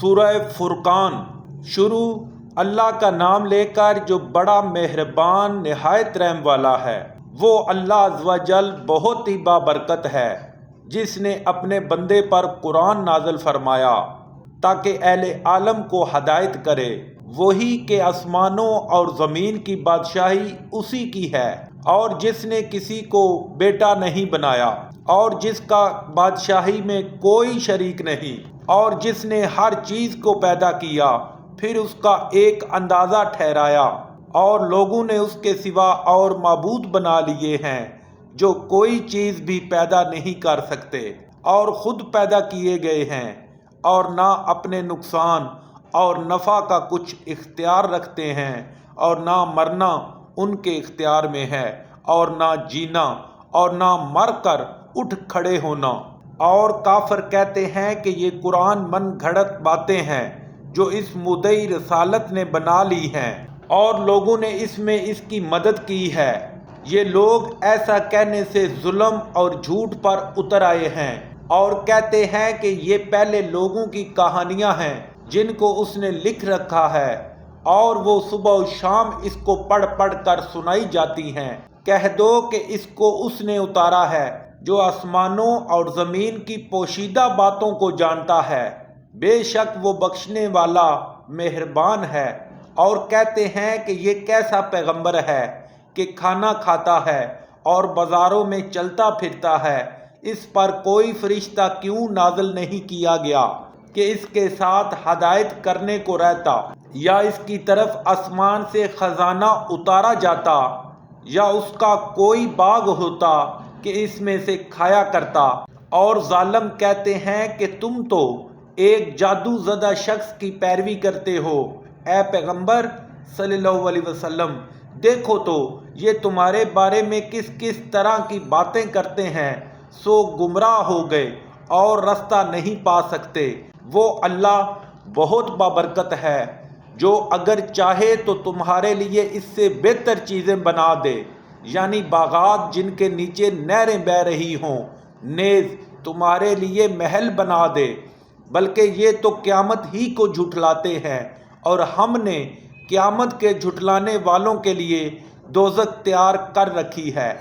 سورہ فرقان شروع اللہ کا نام لے کر جو بڑا مہربان نہایت رحم والا ہے۔ وہ اللہ عز و جل بہت ہی بابرکت ہے جس نے اپنے بندے پر قرآن نازل فرمایا تاکہ اہل عالم کو ہدایت کرے۔ وہی کہ آسمانوں اور زمین کی بادشاہی اسی کی ہے، اور جس نے کسی کو بیٹا نہیں بنایا اور جس کا بادشاہی میں کوئی شریک نہیں، اور جس نے ہر چیز کو پیدا کیا پھر اس کا ایک اندازہ ٹھہرایا، اور لوگوں نے اس کے سوا اور معبود بنا لیے ہیں جو کوئی چیز بھی پیدا نہیں کر سکتے اور خود پیدا کیے گئے ہیں، اور نہ اپنے نقصان اور نفع کا کچھ اختیار رکھتے ہیں، اور نہ مرنا ان کے اختیار میں ہے، اور نہ جینا، اور نہ مر کر اٹھ کھڑے ہونا۔ اور کافر کہتے ہیں کہ یہ قرآن من گھڑت باتیں ہیں جو اس مدعی رسالت نے بنا لی ہیں، اور لوگوں نے اس میں اس کی مدد کی ہے۔ یہ لوگ ایسا کہنے سے ظلم اور جھوٹ پر اتر آئے ہیں، اور کہتے ہیں کہ یہ پہلے لوگوں کی کہانیاں ہیں جن کو اس نے لکھ رکھا ہے، اور وہ صبح و شام اس کو پڑھ پڑھ کر سنائی جاتی ہیں۔ کہہ دو کہ اس کو اس نے اتارا ہے جو آسمانوں اور زمین کی پوشیدہ باتوں کو جانتا ہے، بے شک وہ بخشنے والا مہربان ہے۔ اور کہتے ہیں کہ یہ کیسا پیغمبر ہے کہ کھانا کھاتا ہے اور بازاروں میں چلتا پھرتا ہے، اس پر کوئی فرشتہ کیوں نازل نہیں کیا گیا کہ اس کے ساتھ ہدایت کرنے کو رہتا، یا اس کی طرف آسمان سے خزانہ اتارا جاتا، یا اس کا کوئی باغ ہوتا کہ اس میں سے کھایا کرتا۔ اور ظالم کہتے ہیں کہ تم تو ایک جادو زدہ شخص کی پیروی کرتے ہو۔ اے پیغمبر صلی اللہ علیہ وسلم، دیکھو تو یہ تمہارے بارے میں کس کس طرح کی باتیں کرتے ہیں، سو گمراہ ہو گئے اور رستہ نہیں پا سکتے۔ وہ اللہ بہت بابرکت ہے جو اگر چاہے تو تمہارے لیے اس سے بہتر چیزیں بنا دے، یعنی باغات جن کے نیچے نہریں بہہ رہی ہوں، نیز تمہارے لیے محل بنا دے، بلکہ یہ تو قیامت ہی کو جھٹلاتے ہیں، اور ہم نے قیامت کے جھٹلانے والوں کے لیے دوزخ تیار کر رکھی ہے۔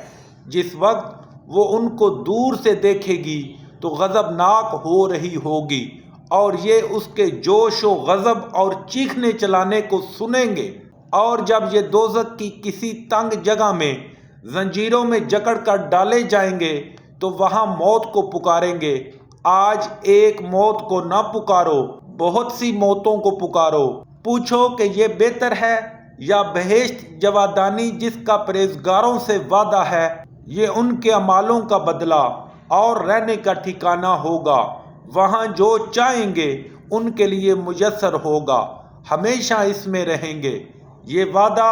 جس وقت وہ ان کو دور سے دیکھے گی تو غضبناک ہو رہی ہوگی، اور یہ اس کے جوش و غضب اور چیخنے چلانے کو سنیں گے۔ اور جب یہ دوزخ کی کسی تنگ جگہ میں زنجیروں میں جکڑ کر ڈالے جائیں گے تو وہاں موت کو پکاریں گے۔ آج ایک موت کو نہ پکارو، بہت سی موتوں کو پکارو۔ پوچھو کہ یہ بہتر ہے یا بہشت جاودانی جس کا پرہیزگاروں سے وعدہ ہے، یہ ان کے اعمالوں کا بدلہ اور رہنے کا ٹھکانہ ہوگا، وہاں جو چاہیں گے ان کے لیے میسر ہوگا، ہمیشہ اس میں رہیں گے۔ یہ وعدہ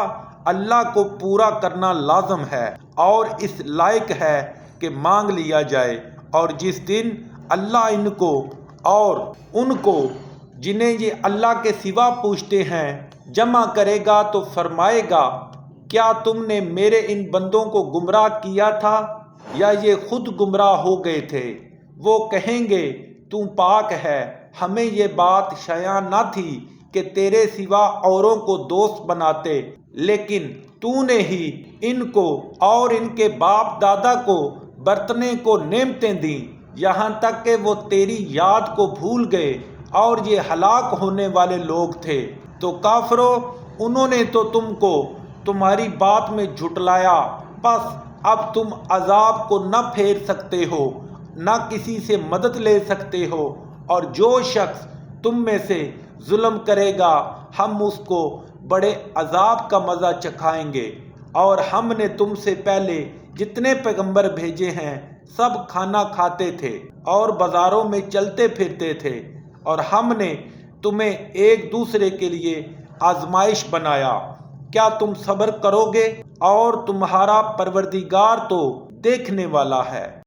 اللہ کو پورا کرنا لازم ہے اور اس لائق ہے کہ مانگ لیا جائے۔ اور جس دن اللہ ان کو اور ان کو جنہیں یہ اللہ کے سوا پوچھتے ہیں جمع کرے گا تو فرمائے گا، کیا تم نے میرے ان بندوں کو گمراہ کیا تھا یا یہ خود گمراہ ہو گئے تھے؟ وہ کہیں گے تو پاک ہے، ہمیں یہ بات شایع نہ تھی کہ تیرے سوا اوروں کو دوست بناتے، لیکن تو نے ہی ان کو اور ان کے باپ دادا کو برتنے کو نعمتیں دیں، یہاں تک کہ وہ تیری یاد کو بھول گئے، اور یہ ہلاک ہونے والے لوگ تھے۔ تو کافرو، انہوں نے تو تم کو تمہاری بات میں جھٹلایا، پس اب تم عذاب کو نہ پھیر سکتے ہو، نہ کسی سے مدد لے سکتے ہو، اور جو شخص تم میں سے ظلم کرے گا ہم اس کو بڑے عذاب کا مزہ چکھائیں گے۔ اور ہم نے تم سے پہلے جتنے پیغمبر بھیجے ہیں سب کھانا کھاتے تھے اور بازاروں میں چلتے پھرتے تھے، اور ہم نے تمہیں ایک دوسرے کے لیے آزمائش بنایا۔ کیا تم صبر کرو گے؟ اور تمہارا پروردگار تو دیکھنے والا ہے۔